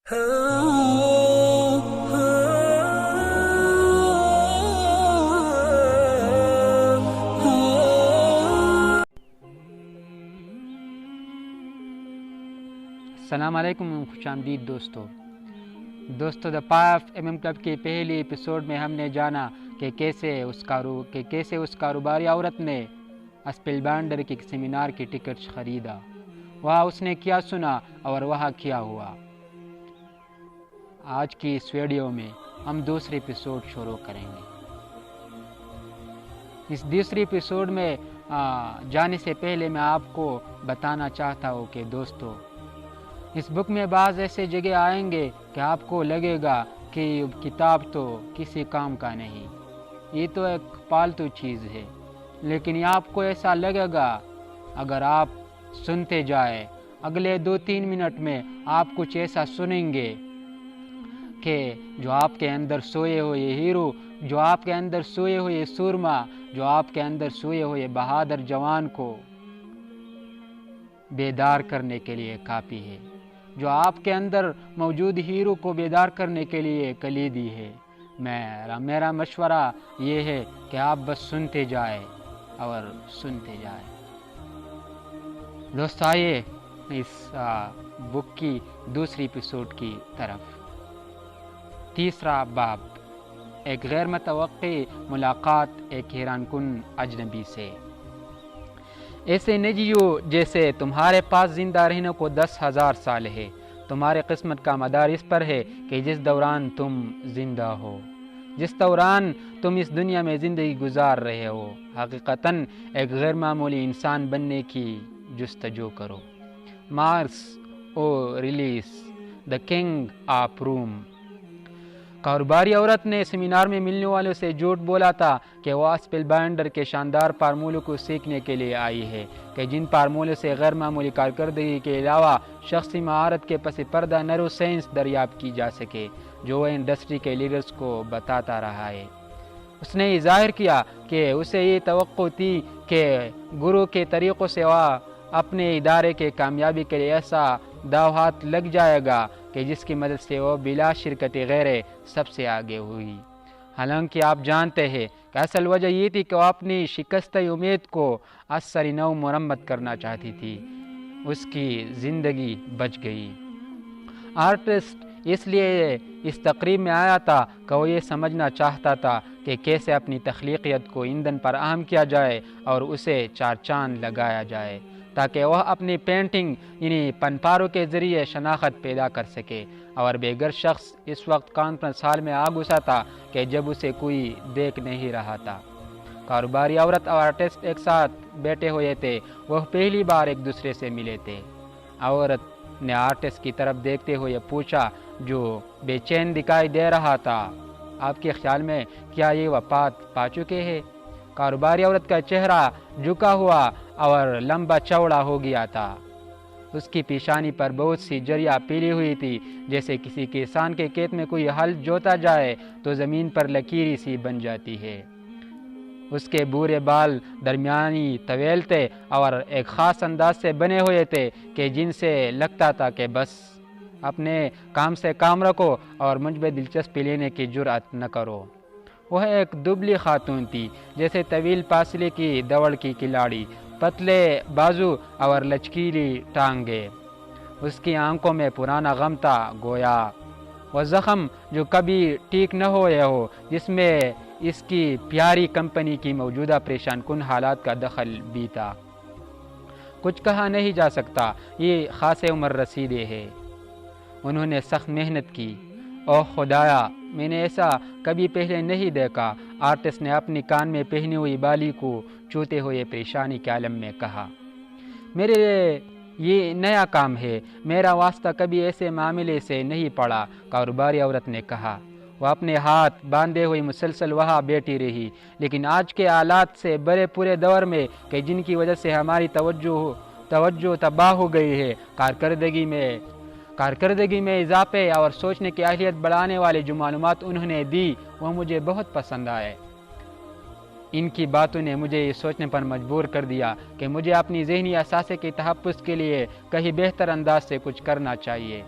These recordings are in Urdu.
السلام علیکم، خوش آمدید دوستو دا پاف MM کلب کے پہلی ایپیسوڈ میں ہم نے جانا کہ کیسے اس کاروباری عورت نے اسپیل بینڈر کے سیمینار کی ٹکٹ خریدا، وہاں اس نے کیا سنا اور وہاں کیا ہوا۔ آج کی اس ویڈیو میں ہم دوسری ایپیسوڈ شروع کریں گے۔ اس دوسری ایپیسوڈ میں جانے سے پہلے میں آپ کو بتانا چاہتا ہوں کہ دوستو، اس بک میں بعض ایسے جگہ آئیں گے کہ آپ کو لگے گا کہ کتاب تو کسی کام کا نہیں، یہ تو ایک پالتو چیز ہے، لیکن یہ آپ کو ایسا لگے گا اگر آپ سنتے جائیں۔ اگلے 2-3 منٹ میں آپ کچھ ایسا سنیں گے کہ جو آپ کے اندر سوئے ہوئے ہیرو، جو آپ کے اندر سوئے ہوئے سورما، جو آپ کے اندر سوئے ہوئے بہادر جوان کو بیدار کرنے کے لیے کافی ہے، جو آپ کے اندر موجود ہیرو کو بیدار کرنے کے لیے کلیدی ہے۔ میرا مشورہ یہ ہے کہ آپ بس سنتے جائیں اور سنتے جائیں۔ دوست آئیے اس بک کی دوسری ایپیسوڈ کی طرف۔ تیسرا باب، ایک غیر متوقع ملاقات ایک حیران کن اجنبی سے۔ ایسے نہ جیو جیسے تمہارے پاس زندہ رہنے کو 10,000 سال ہے۔ تمہارے قسمت کا مدار اس پر ہے کہ جس دوران تم زندہ ہو، جس دوران تم اس دنیا میں زندگی گزار رہے ہو، حقیقتاً ایک غیر معمولی انسان بننے کی جستجو کرو۔ مارکس اوریلیس، دا کنگ آف روم۔ کاروباری عورت نے سیمینار میں ملنے والوں سے جھوٹ بولا تھا کہ وہ اسپیل بائنڈر کے شاندار فارمولوں کو سیکھنے کے لیے آئی ہے، کہ جن فارمولوں سے غیر معمولی کارکردگی کے علاوہ شخصی مہارت کے پس پردہ نیرو سائنس دریافت کی جا سکے، جو وہ انڈسٹری کے لیڈرز کو بتاتا رہا ہے۔ اس نے یہ ظاہر کیا کہ اسے یہ توقع تھی کہ گرو کے طریقوں سے وہ اپنے ادارے کے کامیابی کے لیے ایسا داؤ ہاتھ لگ جائے گا کہ جس کی مدد سے وہ بلا شرکت غیر سب سے آگے ہوئی۔ حالانکہ آپ جانتے ہیں کہ اصل وجہ یہ تھی کہ وہ اپنی شکستہ امید کو اثر نو مرمت کرنا چاہتی تھی۔ اس کی زندگی بچ گئی۔ آرٹسٹ اس لیے اس تقریب میں آیا تھا کہ وہ یہ سمجھنا چاہتا تھا کہ کیسے اپنی تخلیقیت کو ایندھن فراہم کیا جائے اور اسے چار چاند لگایا جائے، تاکہ وہ اپنی پینٹنگ یعنی پنپاروں کے ذریعے شناخت پیدا کر سکے۔ اور بے گر شخص اس وقت کانفرنس ہال میں آ گھسا تھا کہ جب اسے کوئی دیکھ نہیں رہا تھا۔ کاروباری عورت اور آرٹسٹ ایک ساتھ بیٹھے ہوئے تھے، وہ پہلی بار ایک دوسرے سے ملے تھے۔ عورت نے آرٹسٹ کی طرف دیکھتے ہوئے پوچھا، جو بے چین دکھائی دے رہا تھا، آپ کے خیال میں کیا یہ وفات پا چکے ہیں؟ کاروباری عورت کا چہرہ جھکا ہوا اور لمبا چوڑا ہو گیا تھا۔ اس کی پیشانی پر بہت سی جریاں پیلی ہوئی تھی، جیسے کسی کسان کے کھیت میں کوئی ہل جوتا جائے تو زمین پر لکیری سی بن جاتی ہے۔ اس کے بورے بال درمیانی طویل تھے اور ایک خاص انداز سے بنے ہوئے تھے کہ جن سے لگتا تھا کہ بس اپنے کام سے کام رکھو اور مجھ میں دلچسپی لینے کی جرأت نہ کرو۔ وہ ایک دبلی خاتون تھی، جیسے طویل فاصلے کی دوڑ کی کھلاڑی، پتلے بازو اور لچکیلی ٹانگیں۔ اس کی آنکھوں میں پرانا غم تھا، گویا وہ زخم جو کبھی ٹھیک نہ ہوئے ہو، جس میں اس کی پیاری کمپنی کی موجودہ پریشان کن حالات کا دخل بھی تھا۔ کچھ کہا نہیں جا سکتا، یہ خاص عمر رسیدے ہے۔ انہوں نے سخت محنت کی۔ اوہ خدایا، میں نے ایسا کبھی پہلے نہیں دیکھا، آرٹسٹ نے اپنی کان میں پہنی ہوئی بالی کو چھوتے ہوئے پریشانی کے عالم میں کہا۔ میرے لیے یہ نیا کام ہے، میرا واسطہ کبھی ایسے معاملے سے نہیں پڑا، کاروباری عورت نے کہا۔ وہ اپنے ہاتھ باندھے ہوئی مسلسل وہاں بیٹھی رہی، لیکن آج کے حالات سے بڑے پورے دور میں کہ جن کی وجہ سے ہماری توجہ تباہ ہو گئی ہے، کارکردگی میں اضافے اور سوچنے کی اہلیت بڑھانے والے جو معلومات انہوں نے دی وہ مجھے بہت پسند آئے۔ ان کی باتوں نے مجھے یہ سوچنے پر مجبور کر دیا کہ مجھے اپنی ذہنی اثاثے کے تحفظ کے لیے کہیں بہتر انداز سے کچھ کرنا چاہیے۔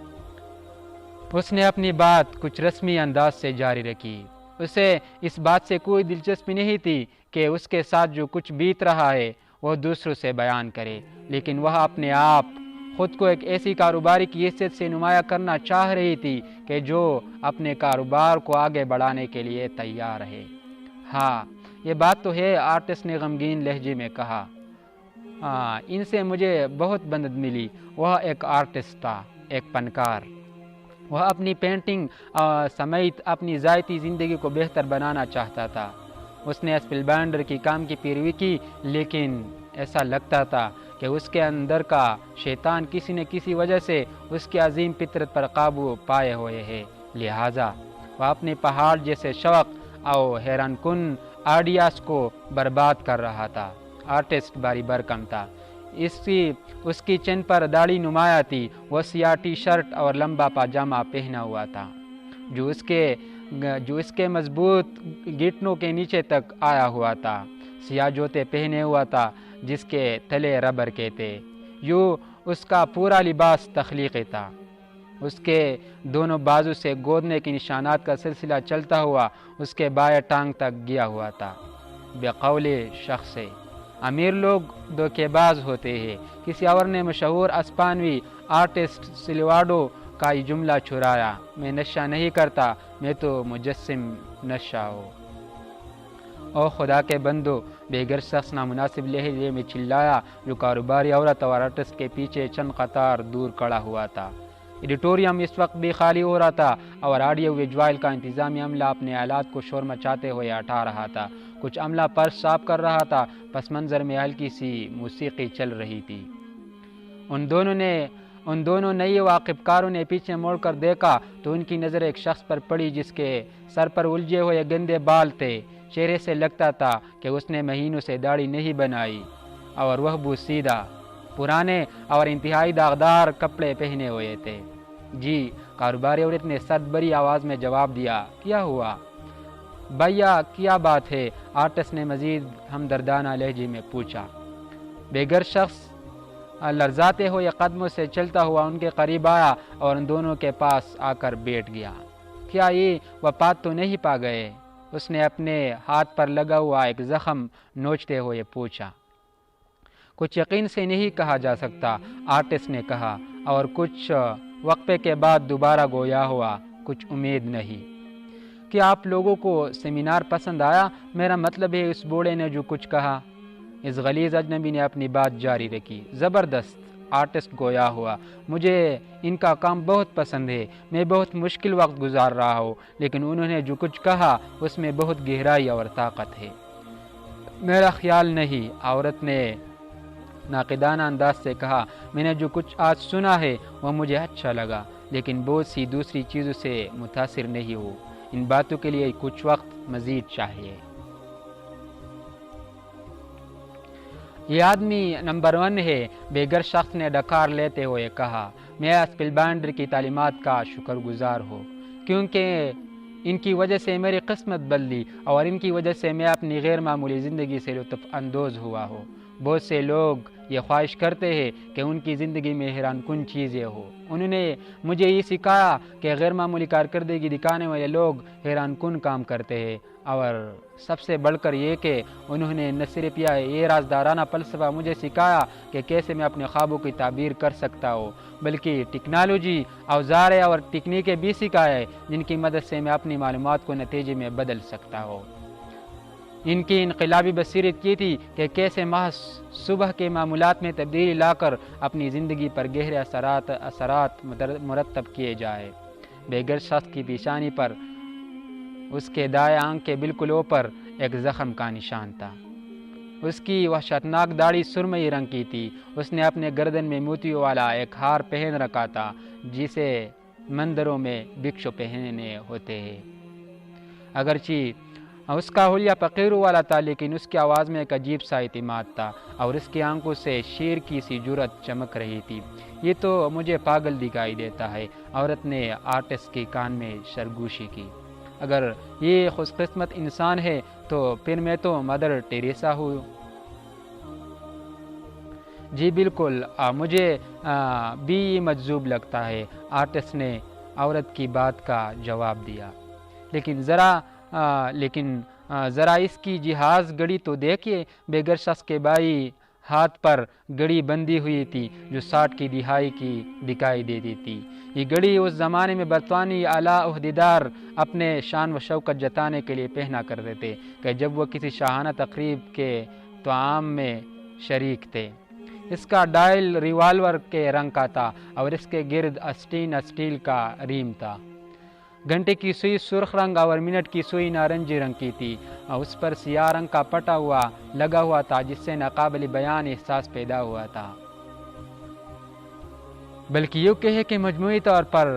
اس نے اپنی بات کچھ رسمی انداز سے جاری رکھی۔ اسے اس بات سے کوئی دلچسپی نہیں تھی کہ اس کے ساتھ جو کچھ بیت رہا ہے وہ دوسروں سے بیان کرے، لیکن وہ اپنے آپ خود کو ایک ایسی کاروباری کی حیثیت سے نمایاں کرنا چاہ رہی تھی کہ جو اپنے کاروبار کو آگے بڑھانے کے لیے تیار ہے۔ ہاں یہ بات تو ہے، آرٹسٹ نے غمگین لہجے میں کہا۔ ان سے مجھے بہت مدد ملی۔ وہ ایک آرٹسٹ تھا، ایک فنکار۔ وہ اپنی پینٹنگ سمیت اپنی ذاتی زندگی کو بہتر بنانا چاہتا تھا۔ اس نے اسپیلبینڈر کی کام کی پیروی کی، لیکن ایسا لگتا تھا کہ اس کے اندر کا شیطان کسی نہ کسی وجہ سے اس کی عظیم فطرت پر قابو پائے ہوئے ہے، لہٰذا وہ اپنے پہاڑ جیسے شوق اور حیران کن آئیڈیاز کو برباد کر رہا تھا۔ آرٹسٹ باری برکم تھا، اس کی چن پر داڑھی نمایاں تھی۔ وہ سیاہ ٹی شرٹ اور لمبا پاجامہ پہنا ہوا تھا جو اس کے مضبوط گھٹنوں کے نیچے تک آیا ہوا تھا۔ سیاہ جوتے پہنے ہوا تھا جس کے تلے ربر کے تھے۔ یوں اس کا پورا لباس تخلیقی تھا۔ اس کے دونوں بازو سے گودنے کے نشانات کا سلسلہ چلتا ہوا اس کے بائیں ٹانگ تک گیا ہوا تھا۔ بقول شخص امیر لوگ دھوکے باز ہوتے ہیں۔ کسی اور نے مشہور اسپانوی آرٹسٹ سلواڈو کا یہ جملہ چھرایا، میں نشہ نہیں کرتا، میں تو مجسم نشہ ہوں۔ او خدا کے بندو، بے گر شخص نامناسب لہجے میں چلایا جو کاروباری عورت اور آرٹسٹ کے پیچھے چند قطار دور کھڑا ہوا تھا۔ ایڈیٹوریم اس وقت بھی خالی ہو رہا تھا اور آڈیو ویژوائل کا انتظامی عملہ اپنے آلات کو شور مچاتے ہوئے ہٹا رہا تھا۔ کچھ عملہ پرس صاف کر رہا تھا۔ پس منظر میں ہلکی سی موسیقی چل رہی تھی۔ ان دونوں نئے واقف کاروں نے پیچھے موڑ کر دیکھا تو ان کی نظر ایک شخص پر پڑی جس کے سر پر الجھے ہوئے گندے بال تھے۔ چہرے سے لگتا تھا کہ اس نے مہینوں سے داڑھی نہیں بنائی اور وہ بوسیدہ، پرانے اور انتہائی داغدار کپڑے پہنے ہوئے تھے۔ جی، کاروباری عورت نے سرد بری آواز میں جواب دیا۔ کیا ہوا بھیا، کیا بات ہے؟ آرٹسٹ نے مزید ہمدردانہ لہجے میں پوچھا۔ بے گر شخص لرزاتے ہوئے قدموں سے چلتا ہوا ان کے قریب آیا اور ان دونوں کے پاس آ کر بیٹھ گیا۔ کیا یہ وفات تو نہیں پا گئے؟ اس نے اپنے ہاتھ پر لگا ہوا ایک زخم نوچتے ہوئے پوچھا۔ کچھ یقین سے نہیں کہا جا سکتا، آرٹسٹ نے کہا، اور کچھ وقفے کے بعد دوبارہ گویا ہوا، کچھ امید نہیں۔ کیا آپ لوگوں کو سیمینار پسند آیا؟ میرا مطلب ہے اس بوڑھے نے جو کچھ کہا۔ اس غلیظ اجنبی نے اپنی بات جاری رکھی۔ زبردست، آرٹسٹ گویا ہوا، مجھے ان کا کام بہت پسند ہے۔ میں بہت مشکل وقت گزار رہا ہوں، لیکن انہوں نے جو کچھ کہا اس میں بہت گہرائی اور طاقت ہے۔ میرا خیال نہیں، عورت نے ناقدانہ انداز سے کہا، میں نے جو کچھ آج سنا ہے وہ مجھے اچھا لگا، لیکن بہت سی دوسری چیزوں سے متاثر نہیں ہوں۔ ان باتوں کے لیے کچھ وقت مزید چاہیے۔ یہ آدمی نمبر 1 ہے، بے گر شخص نے ڈکار لیتے ہوئے کہا۔ میں اسپیلبینڈر کی تعلیمات کا شکر گزار ہوں، کیونکہ ان کی وجہ سے میری قسمت بدلی اور ان کی وجہ سے میں اپنی غیر معمولی زندگی سے لطف اندوز ہوا ہوں۔ بہت سے لوگ یہ خواہش کرتے ہیں کہ ان کی زندگی میں حیران کن چیزیں ہوں۔ انہوں نے مجھے یہ سکھایا کہ غیر معمولی کارکردگی دکھانے والے لوگ حیران کن کام کرتے ہیں، اور سب سے بڑھ کر یہ کہ انہوں نے نہ صرف یہ رازدارانہ فلسفہ مجھے سکھایا کہ کیسے میں اپنے خوابوں کی تعبیر کر سکتا ہوں، بلکہ ٹیکنالوجی، اوزاریں اور تکنیکیں بھی سکھائے جن کی مدد سے میں اپنی معلومات کو نتیجے میں بدل سکتا ہوں۔ ان کی انقلابی بصیرت یہ تھی کہ کیسے محض صبح کے معمولات میں تبدیلی لا کر اپنی زندگی پر گہرے اثرات مرتب کیے جائے۔ بے گر شخص کی پیشانی پر اس کے دائیں آنکھ کے بالکل اوپر ایک زخم کا نشان تھا۔ اس کی وحشتناک داڑھی سرمئی رنگ کی تھی۔ اس نے اپنے گردن میں موتیوں والا ایک ہار پہن رکھا تھا جسے مندروں میں بھکشو پہننے ہوتے ہیں۔ اگرچہ اس کا حلیہ فقیروں والا تھا، لیکن اس کی آواز میں ایک عجیب سا اعتماد تھا اور اس کی آنکھوں سے شیر کی سی جرأت چمک رہی تھی۔ یہ تو مجھے پاگل دکھائی دیتا ہے، عورت نے آرٹسٹ کے کان میں سرگوشی کی۔ اگر یہ خوش قسمت انسان ہے تو پھر میں تو مدر ٹیریسا ہوں۔ جی بالکل، مجھے بھی مجذوب لگتا ہے، آرٹسٹ نے عورت کی بات کا جواب دیا، لیکن ذرا اس کی جہاز گڑی تو دیکھیے۔ بے گھر شخص کے بھائی ہاتھ پر گڑی بندھی ہوئی تھی جو 60 کی دہائی کی دکھائی دیتی تھی۔ یہ گڑی اس زمانے میں برطانوی اعلیٰ عہدیدار اپنے شان و شوکت جتانے کے لیے پہنا کرتے تھے کہ جب وہ کسی شاہانہ تقریب کے طعام میں شریک تھے۔ اس کا ڈائل ریوالور کے رنگ کا تھا اور اس کے گرد اسٹیل کا ریم تھا۔ گھنٹے کی سوئی سرخ رنگ اور منٹ کی سوئی نارنجی رنگ کی تھی اور اس پر سیاہ رنگ کا پٹا لگا ہوا تھا جس سے ناقابل بیان احساس پیدا ہوا تھا۔ بلکہ یوں کہے کہ مجموعی طور پر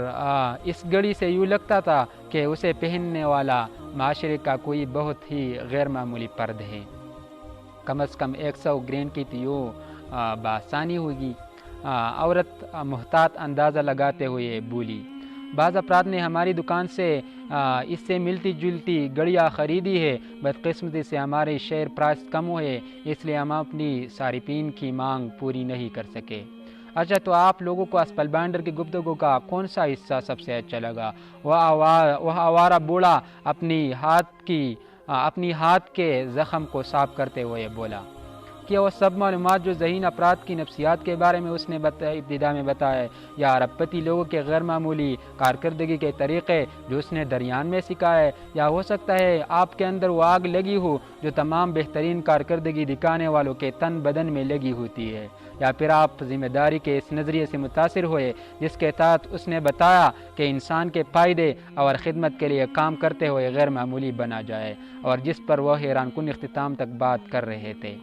اس گھڑی سے یوں لگتا تھا کہ اسے پہننے والا معاشرے کا کوئی بہت ہی غیر معمولی فرد ہے۔ کم از کم 100 گرین کی تو یوں بآسانی ہوگی۔ عورت محتاط اندازہ لگاتے ہوئے بولی، بعض افراد نے ہماری دکان سے اس سے ملتی جلتی گڑیاں خریدی ہے، بدقسمتی سے ہمارے شیئر پرائس کم ہوئے، اس لیے ہم اپنی صارفین کی مانگ پوری نہیں کر سکے۔ اچھا، تو آپ لوگوں کو اسپیل بائنڈر کی گفتگو کا کون سا حصہ سب سے اچھا لگا؟ وہ آوارہ بوڑھا اپنی ہاتھ کے زخم کو صاف کرتے ہوئے بولا۔ کیا وہ سب معلومات جو ذہین افراد کی نفسیات کے بارے میں اس نے ابتدا میں بتایا، یا عرب پتی لوگوں کے غیر معمولی کارکردگی کے طریقے جو اس نے دریان میں سکھائے، یا ہو سکتا ہے آپ کے اندر وہ آگ لگی ہو جو تمام بہترین کارکردگی دکھانے والوں کے تن بدن میں لگی ہوتی ہے، یا پھر آپ ذمہ داری کے اس نظریے سے متاثر ہوئے جس کے تحت اس نے بتایا کہ انسان کے فائدے اور خدمت کے لیے کام کرتے ہوئے غیر معمولی بنا جائے، اور جس پر وہ حیران کن اختتام تک بات کر رہے تھے۔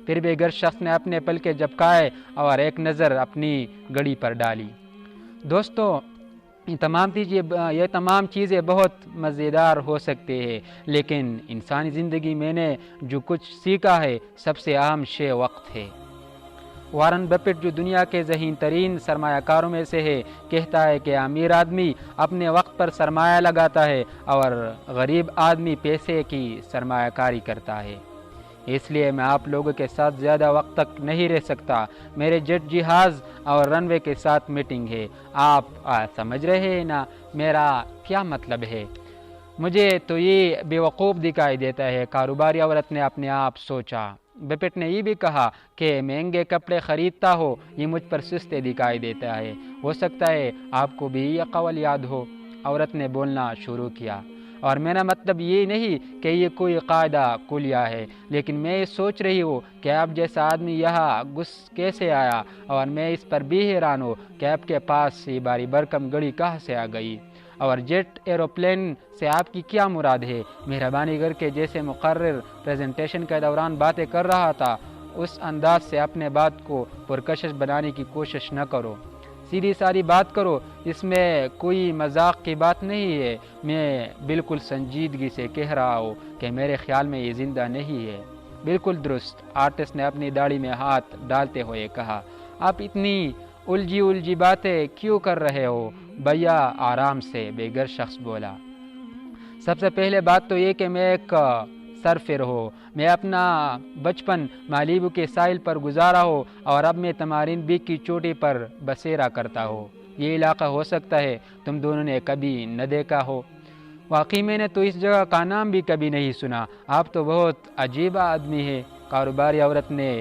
پھر بے گھر شخص نے اپنے پلکیں جھپکائے اور ایک نظر اپنی گھڑی پر ڈالی۔ دوستو، یہ تمام چیزیں بہت مزیدار ہو سکتی ہیں، لیکن انسانی زندگی میں نے جو کچھ سیکھا ہے سب سے اہم شے وقت ہے۔ وارن بفیٹ، جو دنیا کے ذہین ترین سرمایہ کاروں میں سے ہے، کہتا ہے کہ امیر آدمی اپنے وقت پر سرمایہ لگاتا ہے اور غریب آدمی پیسے کی سرمایہ کاری کرتا ہے۔ اس لیے میں آپ لوگوں کے ساتھ زیادہ وقت تک نہیں رہ سکتا، میرے جیٹ جہاز اور رن وے کے ساتھ میٹنگ ہے۔ آپ سمجھ رہے ہیں نا میرا کیا مطلب ہے؟ مجھے تو یہ بیوقوف دکھائی دیتا ہے، کاروباری عورت نے اپنے آپ سوچا۔ بفیٹ نے یہ بھی کہا کہ مہنگے کپڑے خریدتا ہو یہ مجھ پر سستے دکھائی دیتا ہے، ہو سکتا ہے آپ کو بھی یہ قول یاد ہو۔ عورت نے بولنا شروع کیا، اور میرا مطلب یہ نہیں کہ یہ کوئی قاعدہ کلیہ ہے، لیکن میں یہ سوچ رہی ہوں کہ آپ جیسا آدمی یہاں گھس کیسے آیا، اور میں اس پر بھی حیران ہوں کہ آپ کے پاس یہ باری برکم گھڑی کہاں سے آ گئی، اور جیٹ ایروپلین سے آپ کی کیا مراد ہے؟ مہربانی کر کے جیسے مقرر پریزنٹیشن کے دوران باتیں کر رہا تھا اس انداز سے اپنے بات کو پرکشش بنانے کی کوشش نہ کرو، سیدھی ساری بات کرو، اس میں کوئی مذاق کی بات نہیں ہے۔ میں بالکل سنجیدگی سے کہہ رہا ہوں کہ میرے خیال میں یہ زندہ نہیں ہے۔ بالکل درست، آرٹسٹ نے اپنی داڑھی میں ہاتھ ڈالتے ہوئے کہا۔ آپ اتنی الجھی باتیں کیوں کر رہے ہو بھیا؟ آرام سے، بے گھر شخص بولا۔ سب سے پہلے بات تو یہ کہ میں ایک سرفر ہوں، میں اپنا بچپن مالیبو کے ساحل پر گزارا ہوں اور اب میں تمارین بیک کی چوٹی پر بسیرا کرتا ہوں۔ یہ علاقہ ہو سکتا ہے تم دونوں نے کبھی نہ دیکھا ہو۔ واقعی میں نے تو اس جگہ کا نام بھی کبھی نہیں سنا، آپ تو بہت عجیب آدمی ہے، کاروباری عورت نے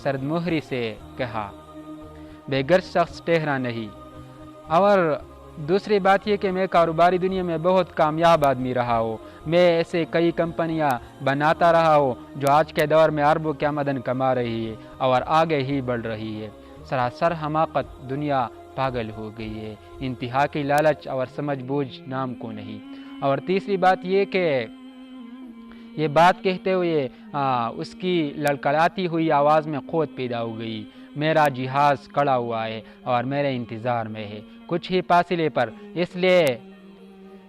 سرد مہری سے کہا۔ بے گھر شخص ٹہرا نہیں۔ اور دوسری بات یہ کہ میں کاروباری دنیا میں بہت کامیاب آدمی رہا ہوں، میں ایسے کئی کمپنیاں بناتا رہا ہوں جو آج کے دور میں اربوں کی آمدن کما رہی ہے اور آگے ہی بڑھ رہی ہے۔ سراسر حماقت، دنیا پاگل ہو گئی ہے، انتہا کی لالچ اور سمجھ بوجھ نام کو نہیں۔ اور تیسری بات یہ کہ یہ بات کہتے ہوئے اس کی لڑکڑاتی ہوئی آواز میں قوت پیدا ہو گئی۔ میرا جہاز کھڑا ہوا ہے اور میرے انتظار میں ہے کچھ ہی فاصلے پر، اس لیے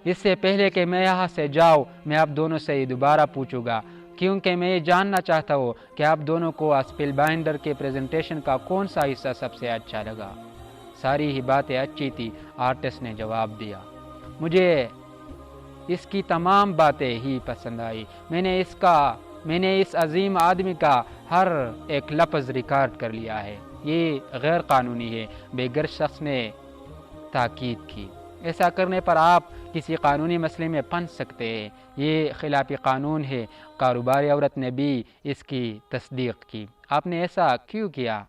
اس سے پہلے کہ میں یہاں سے جاؤں میں آپ دونوں سے یہ دوبارہ پوچھوں گا، کیونکہ میں یہ جاننا چاہتا ہوں کہ آپ دونوں کو اسپیل بائنڈر کے پریزنٹیشن کا کون سا حصہ سب سے اچھا لگا۔ ساری ہی باتیں اچھی تھی، آرٹسٹ نے جواب دیا۔ مجھے اس کی تمام باتیں ہی پسند آئی، میں نے اس عظیم آدمی کا ہر ایک لفظ ریکارڈ کر لیا ہے، یہ غیر قانونی ہے۔ بے گھر شخص نے تاکید کی۔ ایسا کرنے پر آپ کسی قانونی مسئلے میں پھنس سکتے ہیں، یہ خلاف قانون ہے۔ کاروباری عورت نے بھی اس کی تصدیق کی۔ آپ نے ایسا کیوں کیا؟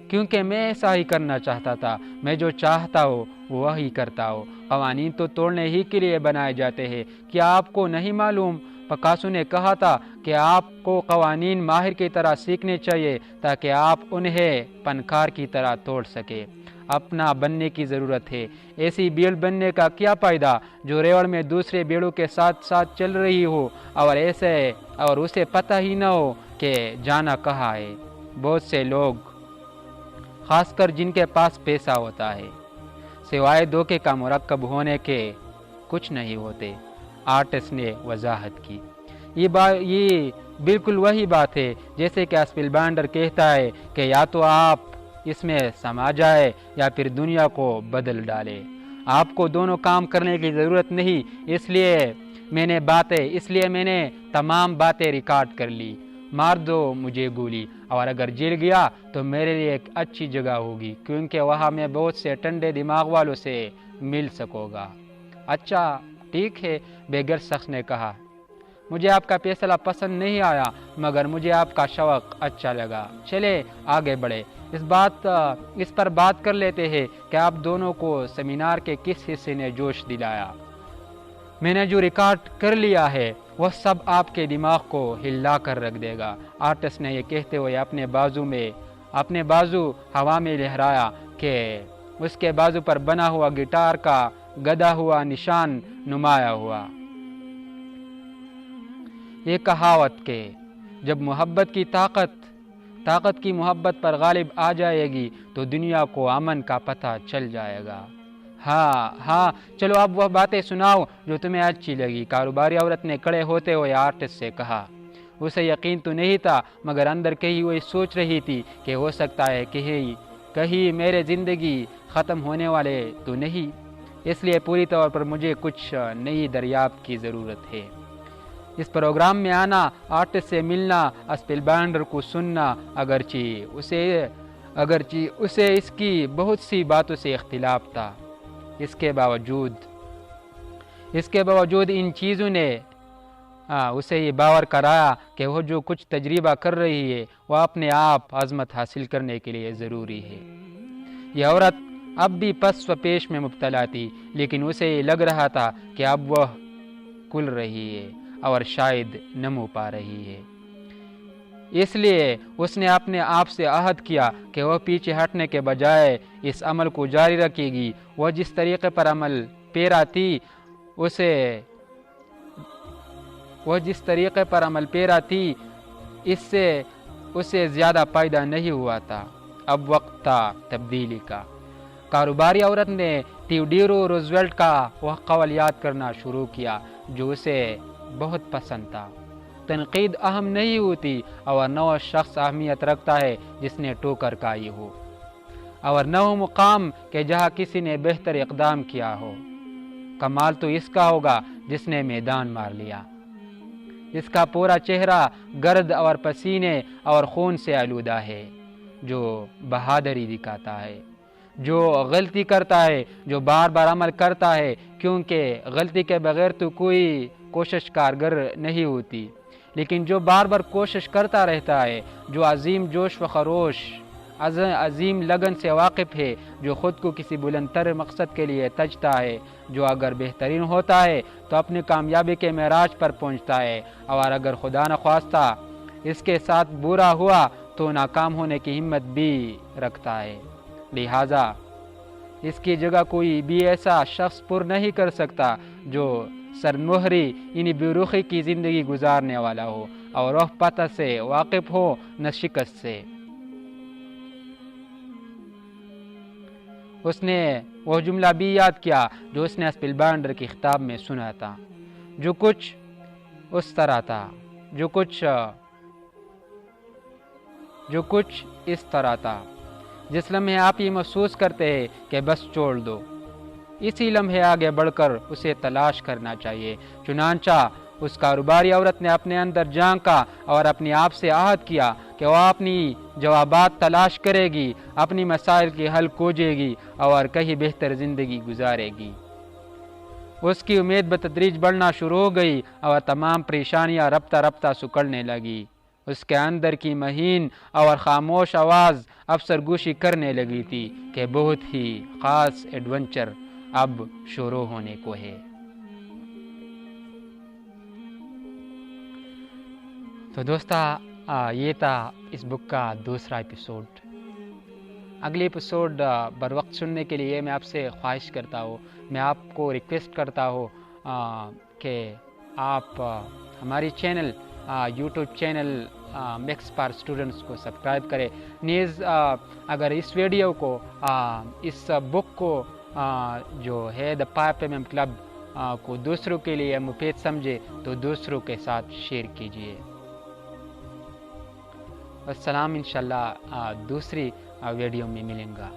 کیونکہ میں ایسا ہی کرنا چاہتا تھا، میں جو چاہتا ہوں وہی کرتا ہوں۔ قوانین تو توڑنے ہی کے لیے بنائے جاتے ہیں، کیا آپ کو نہیں معلوم؟ پکاسو نے کہا تھا کہ آپ کو قوانین ماہر کی طرح سیکھنے چاہیے تاکہ آپ انہیں فنکار کی طرح توڑ سکیں۔ اپنا بننے کی ضرورت ہے۔ ایسی بھیڑ بننے کا کیا فائدہ جو ریوڑ میں دوسرے بھیڑوں کے ساتھ ساتھ چل رہی ہو اور اسے پتہ ہی نہ ہو کہ جانا کہاں ہے۔ بہت سے لوگ، خاص کر جن کے پاس پیسہ ہوتا ہے، سوائے دھوکے کا مرکب ہونے کے کچھ نہیں ہوتے۔ آرٹسٹ نے وضاحت کی۔ یہ بالکل وہی بات ہے جیسے کہ اسپیل بانڈر کہتا ہے کہ یا تو آپ اس میں سما جائے یا پھر دنیا کو بدل ڈالے۔ آپ کو دونوں کام کرنے کی ضرورت نہیں، اس لیے میں نے تمام باتیں ریکارڈ کر لی۔ مار دو مجھے گولی، اور اگر جل گیا تو میرے لیے ایک اچھی جگہ ہوگی، کیونکہ وہاں میں بہت سے ٹھنڈے دماغ والوں سے مل سکوں گا۔ اچھا ٹھیک ہے، بے گر شخص نے کہا، مجھے آپ کا فیصلہ پسند نہیں آیا مگر مجھے آپ کا شوق اچھا لگا۔ چلے آگے بڑھے، اس پر بات کر لیتے ہیں کہ آپ دونوں کو سیمینار کے کس حصے نے جوش دلایا۔ میں نے جو ریکارڈ کر لیا ہے وہ سب آپ کے دماغ کو ہلا کر رکھ دے گا۔ آرٹسٹ نے یہ کہتے ہوئے اپنے بازو ہوا میں لہرایا کہ اس کے بازو پر بنا ہوا گٹار کا گدا ہوا نشان نمایاں ہوا۔ یہ کہاوت کہ جب محبت کی طاقت کی محبت پر غالب آ جائے گی تو دنیا کو امن کا پتہ چل جائے گا۔ ہاں چلو اب وہ باتیں سناؤ جو تمہیں اچھی لگی۔ کاروباری عورت نے کھڑے ہوتے ہوئے آرٹسٹ سے کہا۔ اسے یقین تو نہیں تھا مگر اندر کہیں وہی سوچ رہی تھی کہ ہو سکتا ہے کہیں میرے زندگی ختم ہونے والے تو نہیں، اس لیے پوری طور پر مجھے کچھ نئی دریافت کی ضرورت ہے۔ اس پروگرام میں آنا، آرٹسٹ سے ملنا، اسپیل بانڈر کو سننا، اگرچہ اسے اس کی بہت سی باتوں سے اختلاف تھا، اس کے باوجود ان چیزوں نے اسے یہ باور کرایا کہ وہ جو کچھ تجربہ کر رہی ہے وہ اپنے آپ عظمت حاصل کرنے کے لیے ضروری ہے۔ یہ عورت اب بھی پس و پیش میں مبتلا تھی، لیکن اسے یہ لگ رہا تھا کہ اب وہ کھل رہی ہے اور شاید نمو پا رہی ہے۔ اس لیے اس نے اپنے آپ سے عہد کیا کہ وہ پیچھے ہٹنے کے بجائے اس عمل کو جاری رکھے گی۔ وہ جس طریقے پر عمل پیرا تھی اس سے اسے زیادہ فائدہ نہیں ہوا تھا۔ اب وقت تھا تبدیلی کا۔ کاروباری عورت نے تھیوڈورو روزویلٹ کا وہ قول یاد کرنا شروع کیا جو اسے بہت پسند تھا۔ تنقید اہم نہیں ہوتی اور نہ وہ شخص اہمیت رکھتا ہے جس نے ٹوکر کھائی ہو، اور نہ وہ مقام کہ جہاں کسی نے بہتر اقدام کیا ہو۔ کمال تو اس کا ہوگا جس نے میدان مار لیا۔ اس کا پورا چہرہ گرد اور پسینے اور خون سے آلودہ ہے، جو بہادری دکھاتا ہے، جو غلطی کرتا ہے، جو بار بار عمل کرتا ہے، کیونکہ غلطی کے بغیر تو کوئی کوشش کارگر نہیں ہوتی، لیکن جو بار بار کوشش کرتا رہتا ہے، جو عظیم جوش و خروش، عظیم لگن سے واقف ہے، جو خود کو کسی بلند تر مقصد کے لیے تجتا ہے، جو اگر بہترین ہوتا ہے تو اپنی کامیابی کے معراج پر پہنچتا ہے، اور اگر خدا نخواستہ اس کے ساتھ برا ہوا تو ناکام ہونے کی ہمت بھی رکھتا ہے۔ لہٰذا اس کی جگہ کوئی بھی ایسا شخص پر نہیں کر سکتا جو سرمہری یعنی بے-رخی کی زندگی گزارنے والا ہو اور وہ پتہ سے واقف ہو نہ شکست سے۔ اس نے وہ جملہ بھی یاد کیا جو اس نے اسپیل بانڈر کی خطاب میں سنا تھا، جو کچھ اس طرح تھا، جو کچھ اس طرح تھا، جس لمحے آپ یہ محسوس کرتے ہیں کہ بس چھوڑ دو، اسی لمحے آگے بڑھ کر اسے تلاش کرنا چاہیے۔ چنانچہ اس کاروباری عورت نے اپنے اندر جھانکا اور اپنے آپ سے عہد کیا کہ وہ اپنی جوابات تلاش کرے گی، اپنی مسائل کے حل کھوجے گی اور کہیں بہتر زندگی گزارے گی۔ اس کی امید بتدریج بڑھنا شروع ہو گئی اور تمام پریشانیاں رفتہ رفتہ سکڑنے لگی۔ اس کے اندر کی مہین اور خاموش آواز اب سرگوشی کرنے لگی تھی کہ بہت ہی خاص ایڈونچر اب شروع ہونے کو ہے۔ تو دوستا یہ تھا اس بک کا دوسرا ایپیسوڈ۔ اگلی ایپیسوڈ بر وقت سننے کے لیے میں آپ سے خواہش کرتا ہوں، میں آپ کو ریکویسٹ کرتا ہوں کہ آپ ہماری channel YouTube channel max for students کو سبسکرائب کریں۔ نیز اگر اس ویڈیو کو اس بک کو جو ہے دا 5 mm کلب کو دوسروں کے لیے مفید سمجھے تو دوسروں کے ساتھ شیئر کیجیے۔ السلام، انشاءاللہ دوسری ویڈیو میں ملیں گا۔